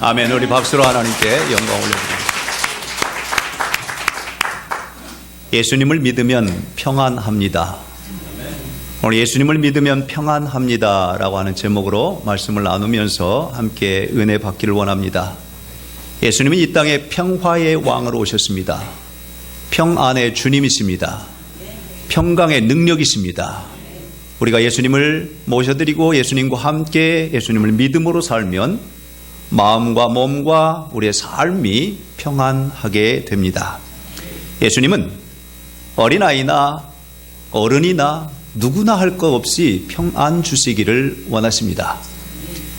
아멘. 우리 박수로 하나님께 영광 올려드립니다. 예수님을 믿으면 평안합니다. 오늘 예수님을 믿으면 평안합니다 라고 하는 제목으로 말씀을 나누면서 함께 은혜 받기를 원합니다. 예수님은 이 땅에 평화의 왕으로 오셨습니다. 평안의 주님이십니다. 평강의 능력이십니다. 우리가 예수님을 모셔드리고 예수님과 함께 예수님을 믿음으로 살면 마음과 몸과 우리의 삶이 평안하게 됩니다. 예수님은 어린아이나 어른이나 누구나 할 것 없이 평안 주시기를 원하십니다.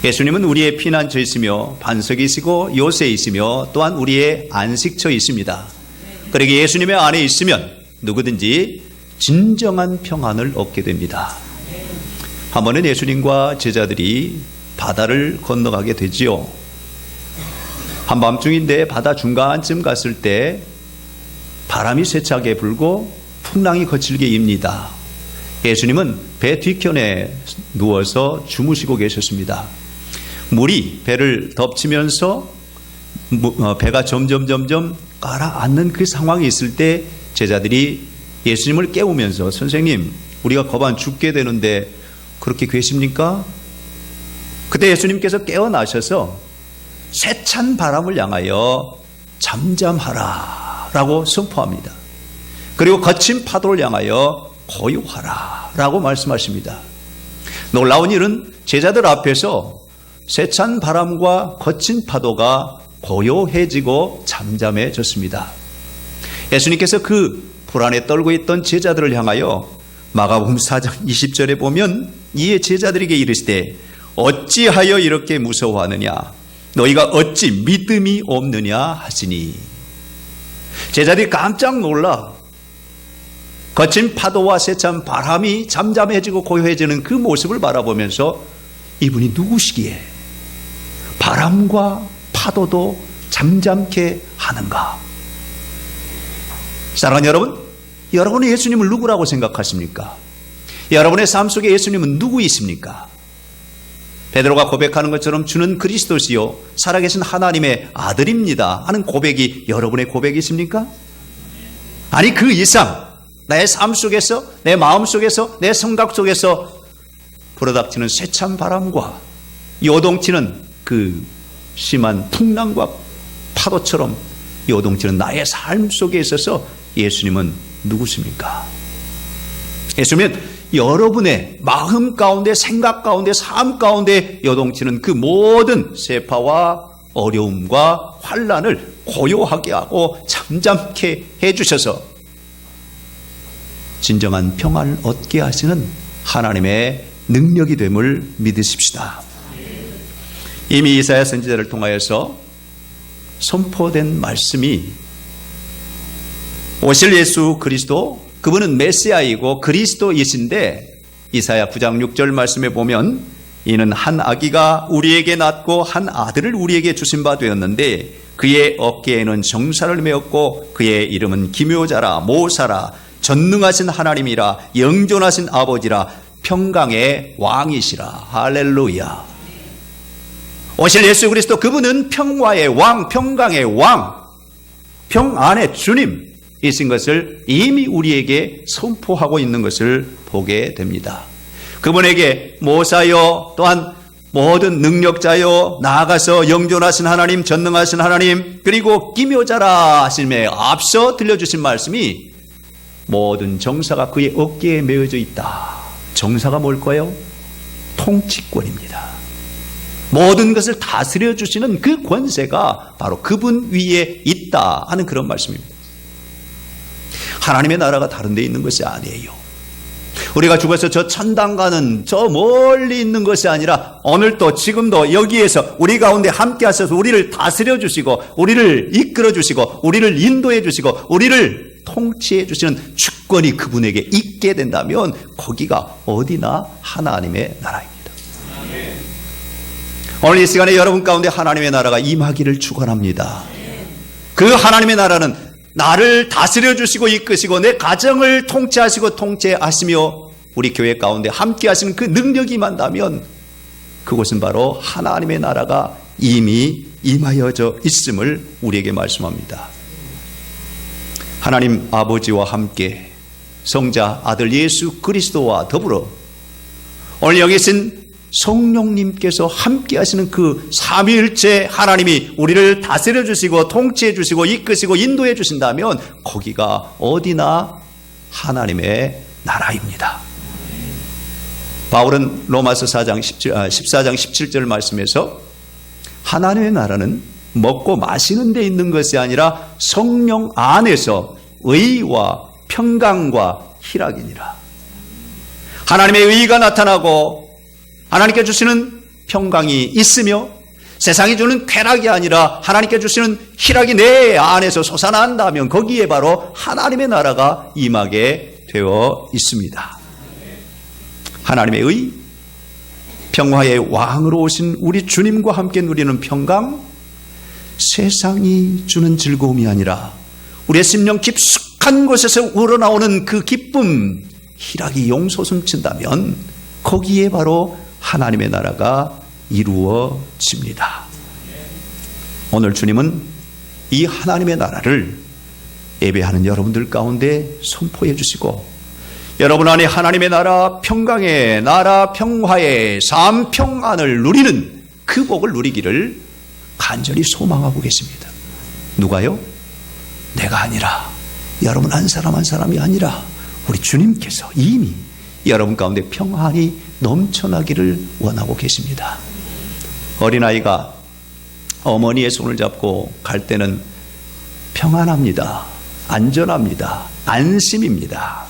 예수님은 우리의 피난처이시며 반석이시고 요새이시며 또한 우리의 안식처이십니다. 그러기에 예수님의 안에 있으면 누구든지 진정한 평안을 얻게 됩니다. 한 번은 예수님과 제자들이 바다를 건너가게 되지요. 한밤중인데 바다 중간쯤 갔을 때 바람이 세차게 불고 풍랑이 거칠게 입니다. 예수님은 배 뒷편에 누워서 주무시고 계셨습니다. 물이 배를 덮치면서 배가 점점 가라앉는 그 상황이 있을 때 제자들이 예수님을 깨우면서 선생님, 우리가 거반 죽게 되는데 그렇게 계십니까? 그때 예수님께서 깨어나셔서 세찬 바람을 향하여 잠잠하라 라고 선포합니다. 그리고 거친 파도를 향하여 고요하라 라고 말씀하십니다. 놀라운 일은 제자들 앞에서 세찬 바람과 거친 파도가 고요해지고 잠잠해졌습니다. 예수님께서 그 불안에 떨고 있던 제자들을 향하여 마가복음 4장 20절에 보면 이에 제자들에게 이르시되 어찌하여 이렇게 무서워하느냐 너희가 어찌 믿음이 없느냐 하시니. 제자들이 깜짝 놀라 거친 파도와 세찬 바람이 잠잠해지고 고요해지는 그 모습을 바라보면서 이분이 누구시기에 바람과 파도도 잠잠케 하는가? 사랑하는 여러분, 여러분은 예수님을 누구라고 생각하십니까? 여러분의 삶 속에 예수님은 누구이십니까? 베드로가 고백하는 것처럼 주는 그리스도시요 살아계신 하나님의 아들입니다 하는 고백이 여러분의 고백이십니까? 아니 그 이상 나의 삶 속에서 내 마음 속에서 내 생각 속에서 불어닥치는 세찬 바람과 요동치는 그 심한 풍랑과 파도처럼 요동치는 나의 삶 속에 있어서 예수님은 누구십니까? 예수님은 여러분의 마음 가운데 생각 가운데 삶 가운데 요동치는 그 모든 세파와 어려움과 환난을 고요하게 하고 잠잠케 해주셔서 진정한 평안을 얻게 하시는 하나님의 능력이 됨을 믿으십시다. 이미 이사야 선지자를 통하여서 선포된 말씀이 오실 예수 그리스도, 그분은 메시아이고 그리스도이신데 이사야 9장 6절 말씀에 보면 이는 한 아기가 우리에게 낳고 한 아들을 우리에게 주신 바 되었는데 그의 어깨에는 정사를 메었고 그의 이름은 기묘자라 모사라 전능하신 하나님이라 영존하신 아버지라 평강의 왕이시라. 할렐루야. 오실 예수 그리스도 그분은 평화의 왕, 평강의 왕, 평안의 주님이신 것을 이미 우리에게 선포하고 있는 것을 보게 됩니다. 그분에게 모사여 또한 모든 능력자여 나아가서 영존하신 하나님, 전능하신 하나님 그리고 기묘자라 하심에 앞서 들려주신 말씀이 모든 정사가 그의 어깨에 메어져 있다. 정사가 뭘까요? 통치권입니다. 모든 것을 다스려 주시는 그 권세가 바로 그분 위에 있다 하는 그런 말씀입니다. 하나님의 나라가 다른 데 있는 것이 아니에요. 우리가 죽어서 저 천당 가는 저 멀리 있는 것이 아니라 오늘도 지금도 여기에서 우리 가운데 함께 하셔서 우리를 다스려 주시고 우리를 이끌어 주시고 우리를 인도해 주시고 우리를 통치해 주시는 주권이 그분에게 있게 된다면 거기가 어디나 하나님의 나라입니다. 오늘 이 시간에 여러분 가운데 하나님의 나라가 임하기를 축원합니다. 그 하나님의 나라는 나를 다스려 주시고 이끄시고 내 가정을 통치하시고 통제하시며 우리 교회 가운데 함께 하시는 그 능력이 임한다면 그곳은 바로 하나님의 나라가 이미 임하여져 있음을 우리에게 말씀합니다. 하나님 아버지와 함께 성자 아들 예수 그리스도와 더불어 오늘 여기 계신 성령님께서 함께 하시는 그 삼위일체 하나님이 우리를 다스려 주시고 통치해 주시고 이끄시고 인도해 주신다면 거기가 어디나 하나님의 나라입니다. 바울은 로마서 14장 17절 말씀에서 하나님의 나라는 먹고 마시는 데 있는 것이 아니라 성령 안에서 의와 평강과 희락이니라. 하나님의 의가 나타나고 하나님께 주시는 평강이 있으며 세상이 주는 쾌락이 아니라 하나님께 주시는 희락이 내 안에서 솟아난다면 거기에 바로 하나님의 나라가 임하게 되어 있습니다. 하나님의 의, 평화의 왕으로 오신 우리 주님과 함께 누리는 평강, 세상이 주는 즐거움이 아니라 우리의 심령 깊숙한 곳에서 우러나오는 그 기쁨, 희락이 용솟음친다면 거기에 바로 하나님의 나라가 이루어집니다. 오늘 주님은 이 하나님의 나라를 예배하는 여러분들 가운데 선포해 주시고 여러분 안에 하나님의 나라 평강의 나라 평화의 삶 평안을 누리는 그 복을 누리기를 간절히 소망하고 계십니다. 누가요? 내가 아니라 여러분 한 사람 한 사람이 아니라 우리 주님께서 이미 여러분 가운데 평안이 넘쳐나기를 원하고 계십니다. 어린아이가 어머니의 손을 잡고 갈 때는 평안합니다. 안전합니다. 안심입니다.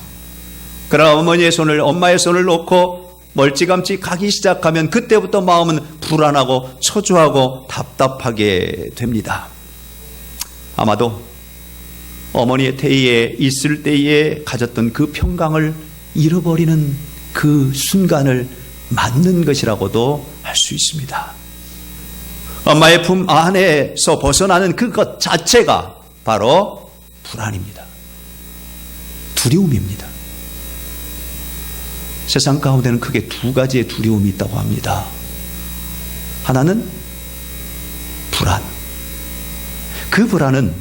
그러나 어머니의 손을 엄마의 손을 놓고 멀찌감치 가기 시작하면 그때부터 마음은 불안하고 초조하고 답답하게 됩니다. 아마도 어머니의 태위에 있을 때에 가졌던 그 평강을 잃어버리는 그 순간을 맞는 것이라고도 할 수 있습니다. 엄마의 품 안에서 벗어나는 그것 자체가 바로 불안입니다. 두려움입니다. 세상 가운데는 크게 두 가지의 두려움이 있다고 합니다. 하나는 불안. 그 불안은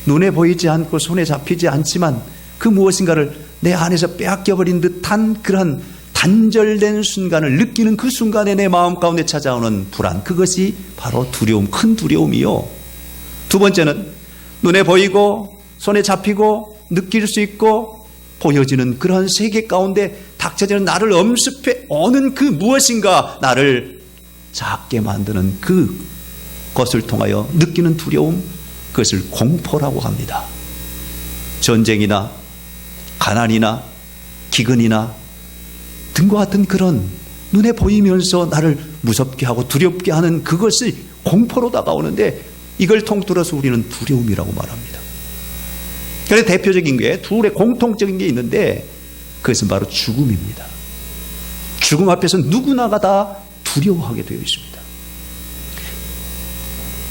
눈에 보이지 않고 손에 잡히지 않지만 그 무엇인가를 내 안에서 빼앗겨버린 듯한 그런 단절된 순간을 느끼는 그 순간에 내 마음 가운데 찾아오는 불안, 그것이 바로 두려움, 큰 두려움이요. 두 번째는 눈에 보이고 손에 잡히고 느낄 수 있고 보여지는 그런 세계 가운데 닥쳐지는 나를 엄습해 오는 그 무엇인가 나를 작게 만드는 그것을 통하여 느끼는 두려움, 그것을 공포라고 합니다. 전쟁이나 가난이나 기근이나 등과 같은 그런 눈에 보이면서 나를 무섭게 하고 두렵게 하는 그것이 공포로 다가오는데 이걸 통틀어서 우리는 두려움이라고 말합니다. 그래서 대표적인 게 둘의 공통적인 게 있는데 그것은 바로 죽음입니다. 죽음 앞에서 누구나가 다 두려워하게 되어 있습니다.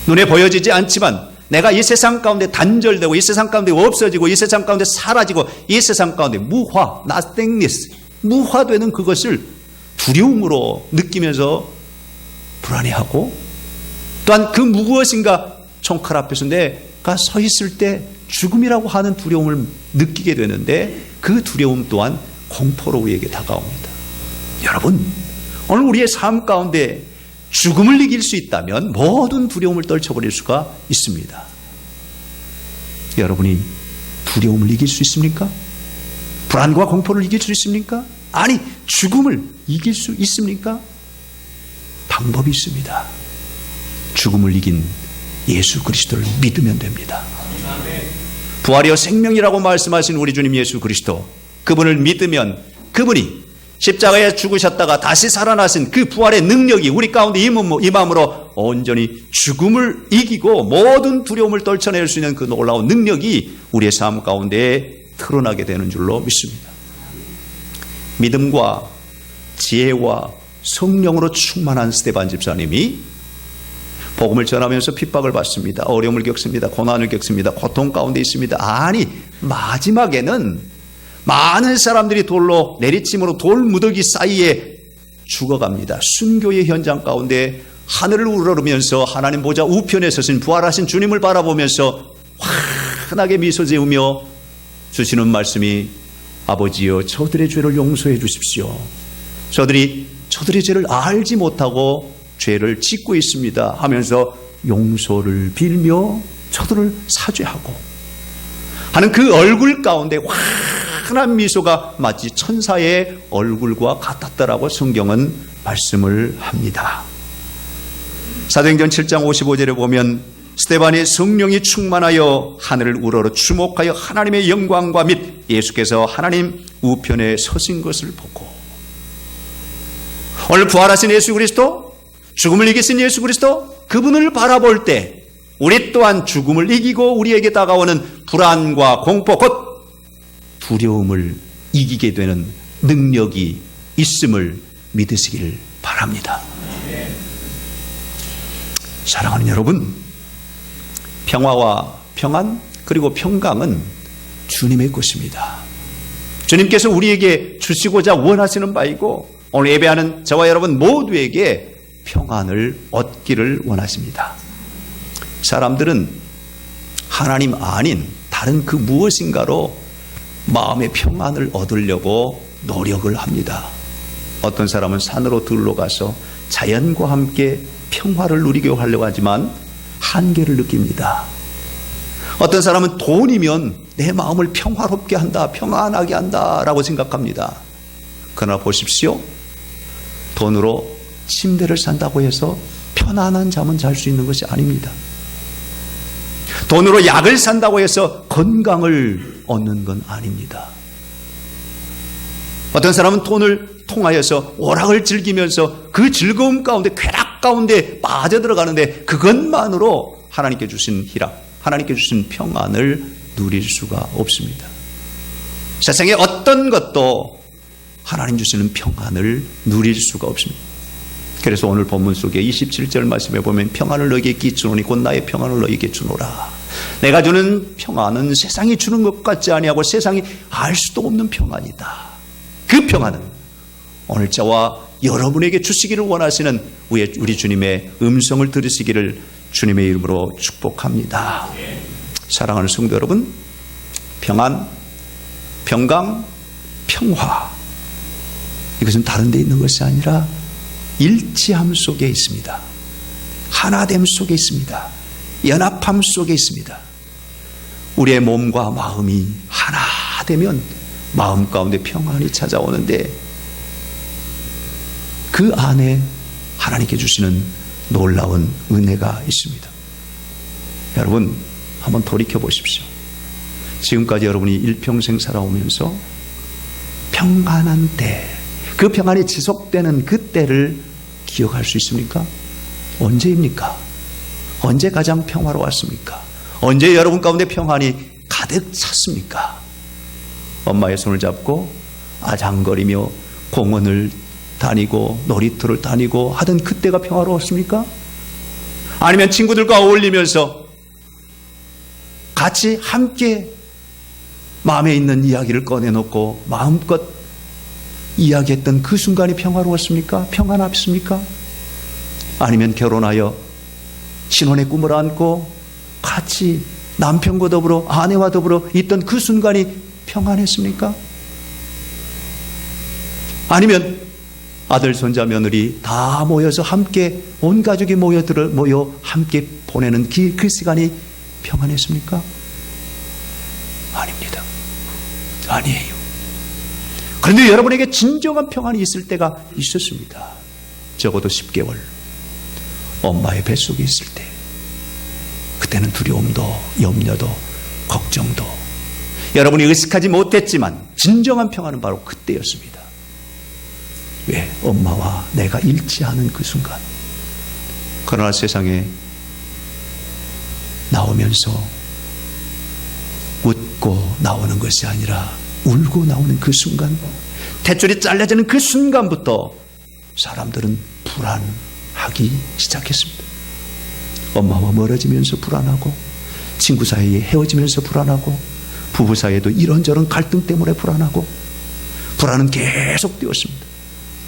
눈에 보여지지 않지만 내가 이 세상 가운데 단절되고 이 세상 가운데 없어지고 이 세상 가운데 사라지고 이 세상 가운데 무화, nothingness, 무화되는 그것을 두려움으로 느끼면서 불안해하고 또한 그 무엇인가 총칼 앞에서 내가 서 있을 때 죽음이라고 하는 두려움을 느끼게 되는데 그 두려움 또한 공포로 우리에게 다가옵니다. 여러분, 오늘 우리의 삶 가운데 죽음을 이길 수 있다면 모든 두려움을 떨쳐버릴 수가 있습니다. 여러분이 두려움을 이길 수 있습니까? 불안과 공포를 이길 수 있습니까? 아니, 죽음을 이길 수 있습니까? 방법이 있습니다. 죽음을 이긴 예수 그리스도를 믿으면 됩니다. 부활이요 생명이라고 말씀하신 우리 주님 예수 그리스도, 그분을 믿으면 그분이 십자가에 죽으셨다가 다시 살아나신 그 부활의 능력이 우리 가운데 임함으로 온전히 죽음을 이기고 모든 두려움을 떨쳐낼 수 있는 그 놀라운 능력이 우리의 삶 가운데 드러나게 되는 줄로 믿습니다. 믿음과 지혜와 성령으로 충만한 스데반 집사님이 복음을 전하면서 핍박을 받습니다. 어려움을 겪습니다. 고난을 겪습니다. 고통 가운데 있습니다. 아니, 마지막에는 많은 사람들이 돌로 내리침으로 돌무더기 사이에 죽어갑니다. 순교의 현장 가운데 하늘을 우러르면서 하나님 보좌 우편에 서신 부활하신 주님을 바라보면서 환하게 미소 지으며 주시는 말씀이 아버지여 저들의 죄를 용서해 주십시오. 저들의 죄를 알지 못하고 죄를 짓고 있습니다 하면서 용서를 빌며 저들을 사죄하고 하는 그 얼굴 가운데 환한 미소가 마치 천사의 얼굴과 같았다라고 성경은 말씀을 합니다. 사도행전 7장 55절에 보면 스데반의 성령이 충만하여 하늘을 우러러 주목하여 하나님의 영광과 및 예수께서 하나님 우편에 서신 것을 보고, 오늘 부활하신 예수 그리스도, 죽음을 이기신 예수 그리스도, 그분을 바라볼 때 우리 또한 죽음을 이기고 우리에게 다가오는 불안과 공포 곧 두려움을 이기게 되는 능력이 있음을 믿으시길 바랍니다. 사랑하는 여러분, 평화와 평안 그리고 평강은 주님의 것입니다. 주님께서 우리에게 주시고자 원하시는 바이고 오늘 예배하는 저와 여러분 모두에게 평안을 얻기를 원하십니다. 사람들은 하나님 아닌 다른 그 무엇인가로 마음의 평안을 얻으려고 노력을 합니다. 어떤 사람은 산으로 들러 가서 자연과 함께 평화를 누리게 하려고 하지만 한계를 느낍니다. 어떤 사람은 돈이면 내 마음을 평화롭게 한다, 평안하게 한다라고 생각합니다. 그러나 보십시오. 돈으로 침대를 산다고 해서 편안한 잠은 잘 수 있는 것이 아닙니다. 돈으로 약을 산다고 해서 건강을 얻는 건 아닙니다. 어떤 사람은 돈을 통하여서 오락을 즐기면서 그 즐거움 가운데 쾌락 가운데 빠져들어가는데 그것만으로 하나님께 주신 희락, 하나님께 주신 평안을 누릴 수가 없습니다. 세상에 어떤 것도 하나님 주시는 평안을 누릴 수가 없습니다. 그래서 오늘 본문 속에 27절 말씀에 보면 평안을 너에게 끼주노니 곧 나의 평안을 너에게 주노라. 내가 주는 평안은 세상이 주는 것 같지 아니하고 세상이 알 수도 없는 평안이다. 그 평안은 오늘 저와 여러분에게 주시기를 원하시는 우리 주님의 음성을 들으시기를 주님의 이름으로 축복합니다. 사랑하는 성도 여러분, 평안, 평강, 평화, 이것은 다른 데 있는 것이 아니라 일치함 속에 있습니다. 하나됨 속에 있습니다. 연합함 속에 있습니다. 우리의 몸과 마음이 하나 되면 마음 가운데 평안이 찾아오는데 그 안에 하나님께 주시는 놀라운 은혜가 있습니다. 여러분 한번 돌이켜 보십시오. 지금까지 여러분이 일평생 살아오면서 평안한 때, 그 평안이 지속되는 그 때를 기억할 수 있습니까? 언제입니까? 언제 가장 평화로웠습니까? 언제 여러분 가운데 평안이 가득 찼습니까? 엄마의 손을 잡고 아장거리며 공원을 다니고 놀이터를 다니고 하던 그때가 평화로웠습니까? 아니면 친구들과 어울리면서 같이 함께 마음에 있는 이야기를 꺼내놓고 마음껏 이야기했던 그 순간이 평화로웠습니까? 평안했습니까? 아니면 결혼하여 신혼의 꿈을 안고 같이 남편과 더불어 아내와 더불어 있던 그 순간이 평안했습니까? 아니면 아들, 손자, 며느리 다 모여서 함께 온 가족이 모여 함께 보내는 그 시간이 평안했습니까? 아닙니다. 아니에요. 그런데 여러분에게 진정한 평안이 있을 때가 있었습니다. 적어도 10개월 엄마의 뱃속에 있을 때, 그때는 두려움도 염려도 걱정도 여러분이 의식하지 못했지만 진정한 평안은 바로 그때였습니다. 왜? 엄마와 내가 일치하는 그 순간. 그러나 세상에 나오면서 웃고 나오는 것이 아니라 울고 나오는 그 순간, 탯줄이 잘라지는 그 순간부터 사람들은 불안하기 시작했습니다. 엄마와 멀어지면서 불안하고, 친구 사이에 헤어지면서 불안하고, 부부 사이에도 이런저런 갈등 때문에 불안하고, 불안은 계속되었습니다.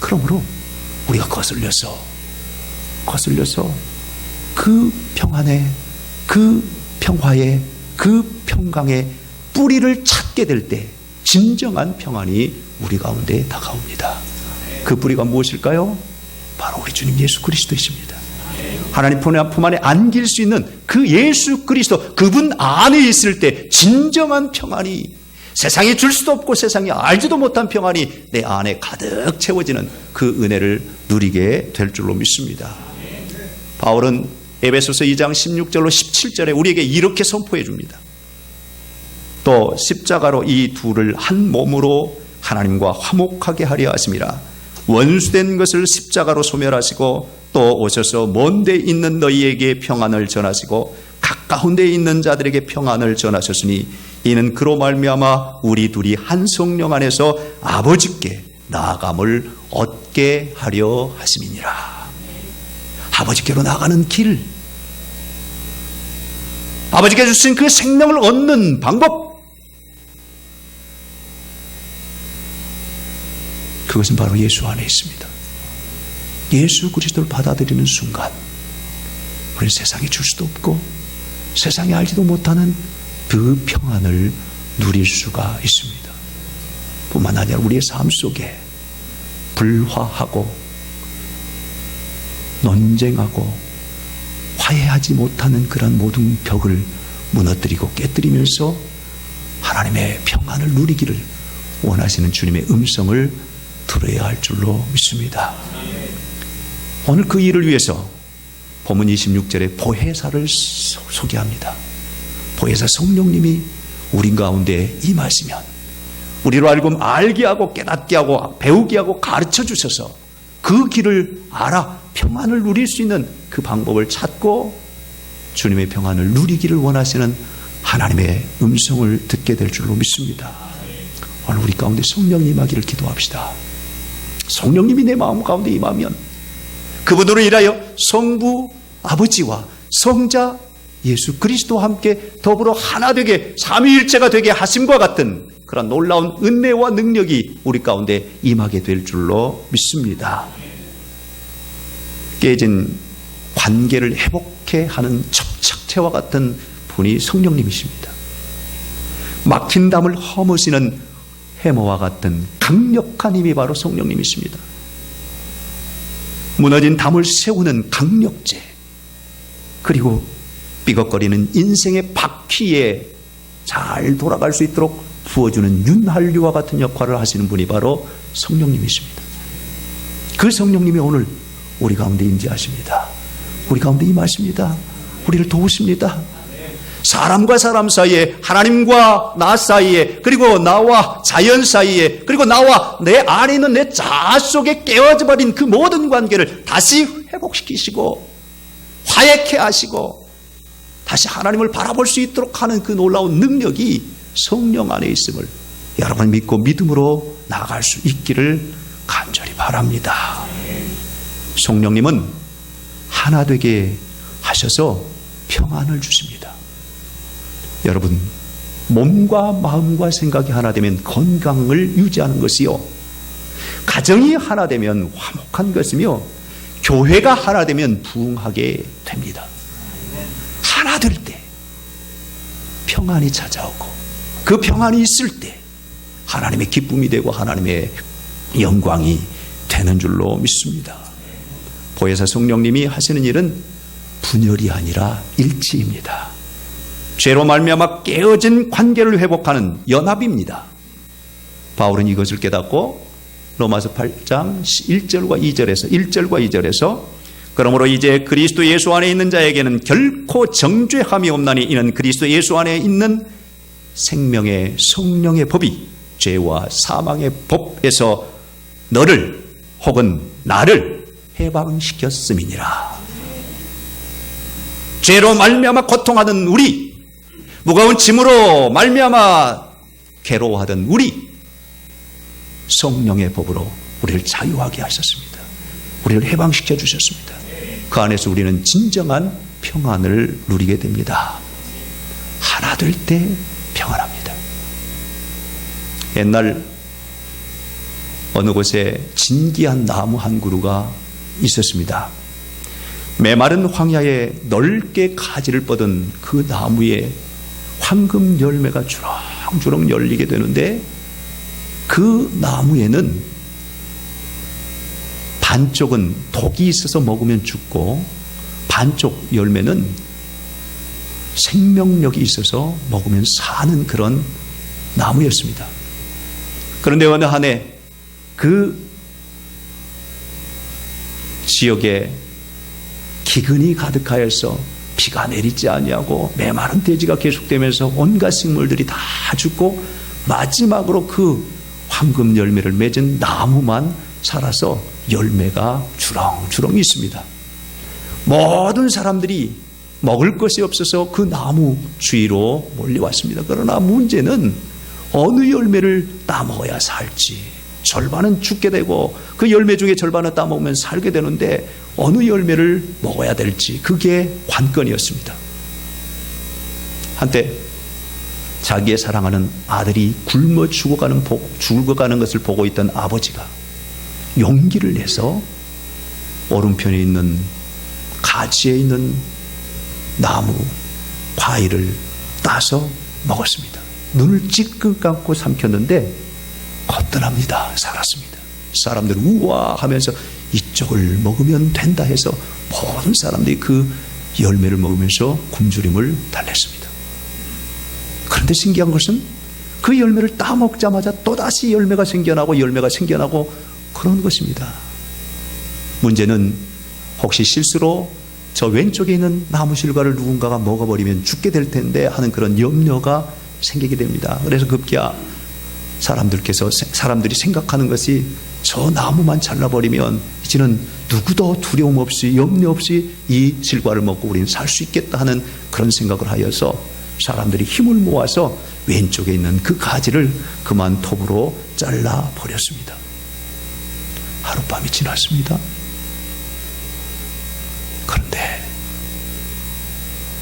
그러므로 우리가 거슬려서 거슬려서 그 평안에, 그 평화에, 그 평강에 뿌리를 찾게 될 때 진정한 평안이 우리 가운데 다가옵니다. 그 뿌리가 무엇일까요? 바로 우리 주님 예수 그리스도이십니다. 하나님 품 안에 안길 수 있는 그 예수 그리스도, 그분 안에 있을 때 진정한 평안이, 세상이 줄 수도 없고 세상이 알지도 못한 평안이 내 안에 가득 채워지는 그 은혜를 누리게 될 줄로 믿습니다. 바울은 에베소서 2장 16절로 17절에 우리에게 이렇게 선포해 줍니다. 또 십자가로 이 둘을 한 몸으로 하나님과 화목하게 하려 하심이라. 원수된 것을 십자가로 소멸하시고 또 오셔서 먼 데 있는 너희에게 평안을 전하시고 가까운 데 있는 자들에게 평안을 전하셨으니 이는 그로 말미암아 우리 둘이 한 성령 안에서 아버지께 나아감을 얻게 하려 하심이니라. 아버지께로 나가는 길, 아버지께 주신 그 생명을 얻는 방법, 그것은 바로 예수 안에 있습니다. 예수 그리스도를 받아들이는 순간 우리는 세상에 줄 수도 없고 세상에 알지도 못하는 그 평안을 누릴 수가 있습니다. 뿐만 아니라 우리의 삶 속에 불화하고 논쟁하고 화해하지 못하는 그런 모든 벽을 무너뜨리고 깨뜨리면서 하나님의 평안을 누리기를 원하시는 주님의 음성을 들어야 할 줄로 믿습니다. 오늘 그 일을 위해서 본문 26절에 보혜사를 소개합니다. 보혜사 성령님이 우리 가운데 임하시면 우리로 알고 알게 하고 깨닫게 하고 배우게 하고 가르쳐 주셔서 그 길을 알아 평안을 누릴 수 있는 그 방법을 찾고 주님의 평안을 누리기를 원하시는 하나님의 음성을 듣게 될 줄로 믿습니다. 오늘 우리 가운데 성령이 임하기를 기도합시다. 성령님이 내 마음 가운데 임하면 그분으로 인하여 성부 아버지와 성자 예수 그리스도와 함께 더불어 하나 되게 삼위일체가 되게 하심과 같은 그런 놀라운 은혜와 능력이 우리 가운데 임하게 될 줄로 믿습니다. 깨진 관계를 회복해 하는 접착제와 같은 분이 성령님이십니다. 막힌 담을 허무시는 해머와 같은 강력한 힘이 바로 성령님이십니다. 무너진 담을 세우는 강력제, 그리고 삐걱거리는 인생의 바퀴에 잘 돌아갈 수 있도록 부어주는 윤활유와 같은 역할을 하시는 분이 바로 성령님이십니다. 그 성령님이 오늘 우리 가운데 임재하십니다. 우리 가운데 임하십니다. 우리를 도우십니다. 사람과 사람 사이에, 하나님과 나 사이에, 그리고 나와 자연 사이에, 그리고 나와 내 안에 있는 내 자아 속에 깨어져 버린 그 모든 관계를 다시 회복시키시고 화해케 하시고 다시 하나님을 바라볼 수 있도록 하는 그 놀라운 능력이 성령 안에 있음을 여러분 믿고 믿음으로 나아갈 수 있기를 간절히 바랍니다. 성령님은 하나 되게 하셔서 평안을 주십니다. 여러분, 몸과 마음과 생각이 하나 되면 건강을 유지하는 것이요, 가정이 하나 되면 화목한 것이며 교회가 하나 되면 부흥하게 됩니다. 하나 될 때 평안이 찾아오고 그 평안이 있을 때 하나님의 기쁨이 되고 하나님의 영광이 되는 줄로 믿습니다. 보혜사 성령님이 하시는 일은 분열이 아니라 일치입니다. 죄로 말미암아 깨어진 관계를 회복하는 연합입니다. 바울은 이것을 깨닫고 로마서 8장 1절과 2절에서 그러므로 이제 그리스도 예수 안에 있는 자에게는 결코 정죄함이 없나니 이는 그리스도 예수 안에 있는 생명의 성령의 법이 죄와 사망의 법에서 너를 혹은 나를 해방시켰음이니라. 죄로 말미암아 고통하던 우리, 무거운 짐으로 말미암아 괴로워하던 우리, 성령의 법으로 우리를 자유하게 하셨습니다. 우리를 해방시켜 주셨습니다. 그 안에서 우리는 진정한 평안을 누리게 됩니다. 하나 될 때 평안합니다. 옛날 어느 곳에 진귀한 나무 한 그루가 있었습니다. 메마른 황야에 넓게 가지를 뻗은 그 나무에 황금 열매가 주렁주렁 열리게 되는데, 그 나무에는 반쪽은 독이 있어서 먹으면 죽고 반쪽 열매는 생명력이 있어서 먹으면 사는 그런 나무였습니다. 그런데 어느 한 해 그 지역에 기근이 가득하여서 비가 내리지 아니하고 메마른 대지가 계속되면서 온갖 식물들이 다 죽고 마지막으로 그 황금 열매를 맺은 나무만 살아서 열매가 주렁주렁 있습니다. 모든 사람들이 먹을 것이 없어서 그 나무 주위로 몰려왔습니다. 그러나 문제는 어느 열매를 따먹어야 살지. 절반은 죽게 되고 그 열매 중에 절반을 따먹으면 살게 되는데 어느 열매를 먹어야 될지, 그게 관건이었습니다. 한때 자기의 사랑하는 아들이 굶어 죽어가는 것을 보고 있던 아버지가 용기를 내서 오른편에 있는 가지에 있는 나무 과일을 따서 먹었습니다. 눈을 찔끔 감고 삼켰는데 거뜬합니다. 살았습니다. 사람들은 우와 하면서 이쪽을 먹으면 된다 해서 모든 사람들이 그 열매를 먹으면서 굶주림을 달랬습니다. 그런데 신기한 것은 그 열매를 따먹자마자 또다시 열매가 생겨나고 그런 것입니다. 문제는 혹시 실수로 저 왼쪽에 있는 나무 실과를 누군가가 먹어버리면 죽게 될 텐데 하는 그런 염려가 생기게 됩니다. 그래서 급기야 사람들이 생각하는 것이 저 나무만 잘라버리면 이제는 누구도 두려움 없이 염려 없이 이 실과를 먹고 우리는 살 수 있겠다 하는 그런 생각을 하여서 사람들이 힘을 모아서 왼쪽에 있는 그 가지를 그만 톱으로 잘라버렸습니다. 하룻밤이 지났습니다. 그런데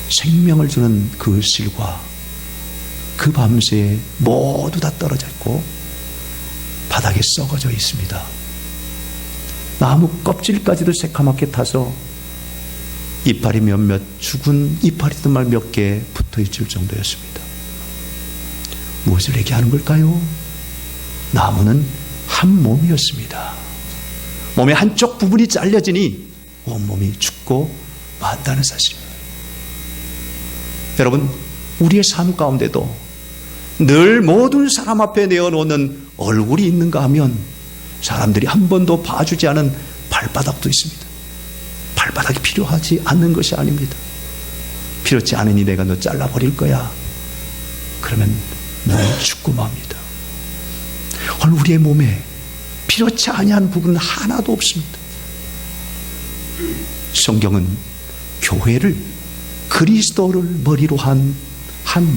생명을 주는 그 실과 그 밤새 모두 다 떨어져 있고 바닥에 썩어져 있습니다. 나무 껍질까지도 새카맣게 타서 이파리 몇몇 죽은 이파리들 몇 개 붙어 있을 정도였습니다. 무엇을 얘기하는 걸까요? 나무는 한 몸이었습니다. 몸의 한쪽 부분이 잘려지니 온몸이 죽고 만다는 사실입니다. 여러분, 우리의 삶 가운데도 늘 모든 사람 앞에 내어놓는 얼굴이 있는가 하면 사람들이 한 번도 봐주지 않은 발바닥도 있습니다. 발바닥이 필요하지 않는 것이 아닙니다. 필요치 않으니 내가 너 잘라버릴 거야. 그러면 몸이 죽고 맙니다. 오늘 우리의 몸에 필요치 아니한 부분은 하나도 없습니다. 성경은 교회를 그리스도를 머리로 한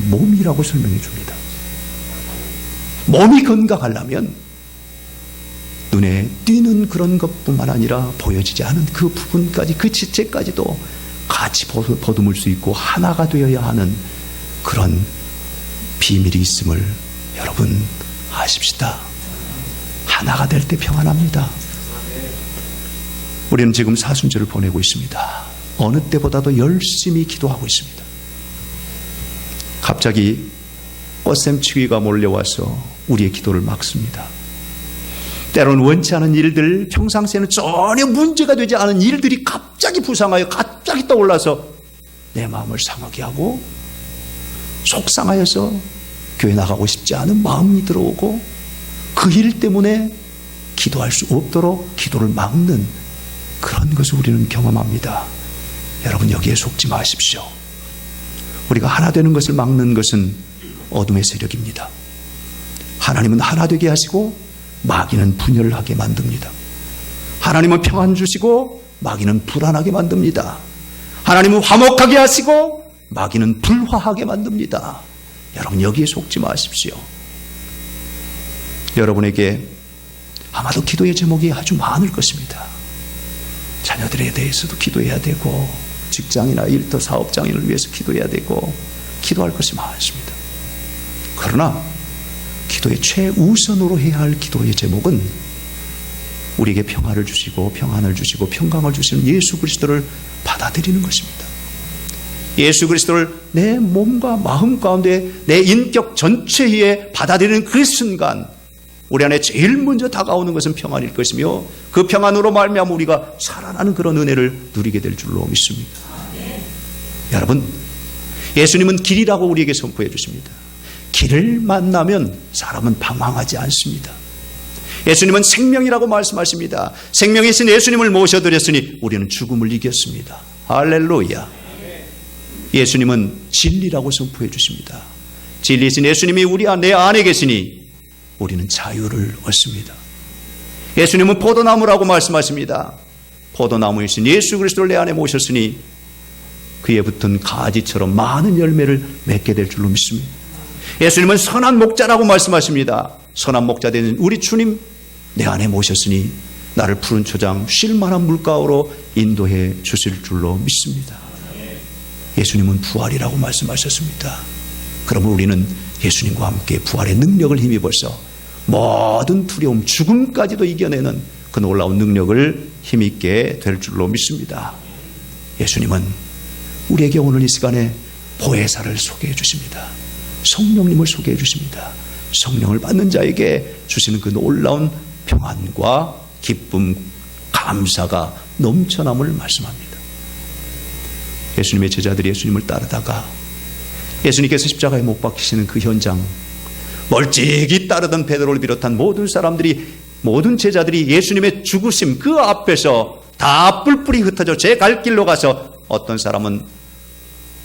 몸이라고 설명해 줍니다. 몸이 건강하려면 눈에 띄는 그런 것뿐만 아니라 보여지지 않은 그 부분까지, 그 지체까지도 같이 보듬을 수 있고 하나가 되어야 하는 그런 비밀이 있음을 여러분 아십시다. 하나가 될 때 평안합니다. 우리는 지금 사순절을 보내고 있습니다. 어느 때보다도 열심히 기도하고 있습니다. 갑자기 꽃샘추위가 몰려와서 우리의 기도를 막습니다. 때로는 원치 않은 일들, 평상시에는 전혀 문제가 되지 않은 일들이 갑자기 부상하여 갑자기 떠올라서 내 마음을 상하게 하고 속상하여서 교회 나가고 싶지 않은 마음이 들어오고 그 일 때문에 기도할 수 없도록 기도를 막는 그런 것을 우리는 경험합니다. 여러분, 여기에 속지 마십시오. 우리가 하나 되는 것을 막는 것은 어둠의 세력입니다. 하나님은 하나 되게 하시고 마귀는 분열하게 만듭니다. 하나님은 평안 주시고 마귀는 불안하게 만듭니다. 하나님은 화목하게 하시고 마귀는 불화하게 만듭니다. 여러분, 여기에 속지 마십시오. 여러분에게 아마도 기도의 제목이 아주 많을 것입니다. 자녀들에 대해서도 기도해야 되고, 직장이나 일터 사업장인을 위해서 기도해야 되고, 기도할 것이 많습니다. 그러나 기도의 최우선으로 해야 할 기도의 제목은 우리에게 평화를 주시고 평안을 주시고 평강을 주시는 예수 그리스도를 받아들이는 것입니다. 예수 그리스도를 내 몸과 마음 가운데 내 인격 전체에 받아들이는 그 순간 우리 안에 제일 먼저 다가오는 것은 평안일 것이며 그 평안으로 말미암아 우리가 살아나는 그런 은혜를 누리게 될 줄로 믿습니다. 여러분, 예수님은 길이라고 우리에게 선포해 주십니다. 길을 만나면 사람은 방황하지 않습니다. 예수님은 생명이라고 말씀하십니다. 생명이신 예수님을 모셔드렸으니 우리는 죽음을 이겼습니다. 할렐루야. 예수님은 진리라고 선포해 주십니다. 진리이신 예수님이 내 안에 계시니 우리는 자유를 얻습니다. 예수님은 포도나무라고 말씀하십니다. 포도나무이신 예수 그리스도를 내 안에 모셨으니 그에 붙은 가지처럼 많은 열매를 맺게 될 줄로 믿습니다. 예수님은 선한 목자라고 말씀하십니다. 선한 목자 되는 우리 주님 내 안에 모셨으니 나를 푸른 초장 쉴 만한 물가로 인도해 주실 줄로 믿습니다. 예수님은 부활이라고 말씀하셨습니다. 그러면 우리는 예수님과 함께 부활의 능력을 힘입어서 모든 두려움, 죽음까지도 이겨내는 그 놀라운 능력을 힘입게 될 줄로 믿습니다. 예수님은 우리에게 오늘 이 시간에 보혜사를 소개해 주십니다. 성령님을 소개해 주십니다. 성령을 받는 자에게 주시는 그 놀라운 평안과 기쁨, 감사가 넘쳐남을 말씀합니다. 예수님의 제자들이 예수님을 따르다가 예수님께서 십자가에 못 박히시는 그 현장, 멀찍이 따르던 베드로를 비롯한 모든 사람들이, 모든 제자들이 예수님의 죽으심 그 앞에서 다 뿔뿔이 흩어져 제 갈 길로 가서 어떤 사람은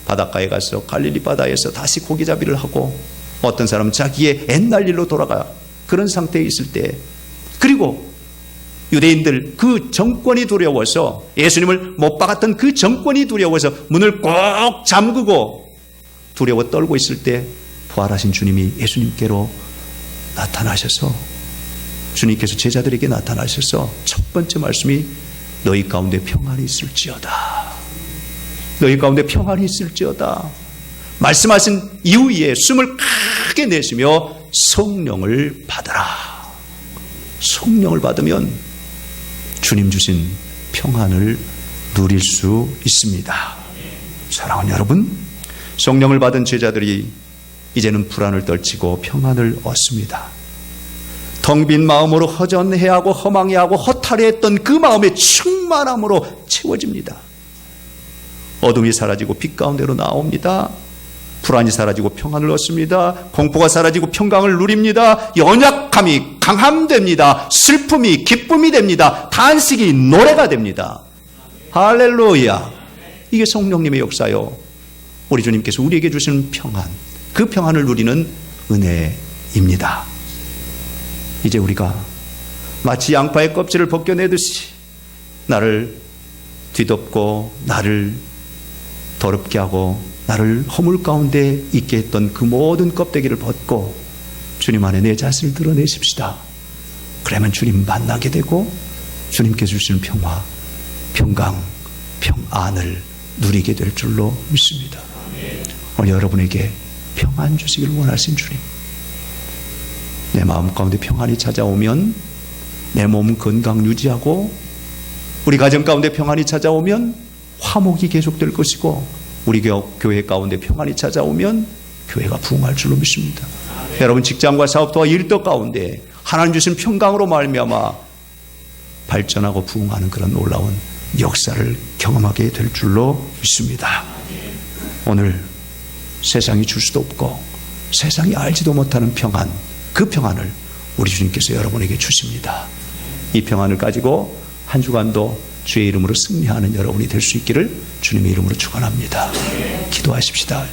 바닷가에 가서 갈릴리 바다에서 다시 고기잡이를 하고 어떤 사람은 자기의 옛날 일로 돌아가 그런 상태에 있을 때, 그리고 유대인들 그 정권이 두려워서 예수님을 못 박았던 그 정권이 두려워서 문을 꼭 잠그고 두려워 떨고 있을 때 부활하신 주님이 예수님께로 나타나셔서, 주님께서 제자들에게 나타나셔서 첫 번째 말씀이 너희 가운데 평안이 있을지어다. 너희 가운데 평안이 있을지어다. 말씀하신 이후에 숨을 크게 내쉬며 성령을 받으라. 성령을 받으면 주님 주신 평안을 누릴 수 있습니다. 사랑하는 여러분, 성령을 받은 제자들이 이제는 불안을 떨치고 평안을 얻습니다. 텅 빈 마음으로 허전해하고 허망해하고 허탈해했던 그 마음의 충만함으로 채워집니다. 어둠이 사라지고 빛 가운데로 나옵니다. 불안이 사라지고 평안을 얻습니다. 공포가 사라지고 평강을 누립니다. 연약함이 강함됩니다. 슬픔이 기쁨이 됩니다. 탄식이 노래가 됩니다. 할렐루야. 이게 성령님의 역사요. 우리 주님께서 우리에게 주시는 평안, 그 평안을 누리는 은혜입니다. 이제 우리가 마치 양파의 껍질을 벗겨내듯이 나를 뒤덮고 나를 더럽게 하고 나를 허물 가운데 있게 했던 그 모든 껍데기를 벗고 주님 안에 내 자신을 드러내십시다. 그러면 주님 만나게 되고 주님께서 주시는 평화, 평강, 평안을 누리게 될 줄로 믿습니다. 오늘 여러분에게 평안 주시길 원하신 주님, 내 마음 가운데 평안이 찾아오면 내 몸 건강 유지하고 우리 가정 가운데 평안이 찾아오면 화목이 계속될 것이고 우리 교회 가운데 평안이 찾아오면 교회가 부흥할 줄로 믿습니다. 여러분 직장과 사업과 일터 가운데 하나님 주신 평강으로 말미암아 발전하고 부흥하는 그런 놀라운 역사를 경험하게 될 줄로 믿습니다. 오늘 세상이 줄 수도 없고 세상이 알지도 못하는 평안, 그 평안을 우리 주님께서 여러분에게 주십니다. 이 평안을 가지고 한 주간도 주의 이름으로 승리하는 여러분이 될 수 있기를 주님의 이름으로 축원합니다. 기도하십시다.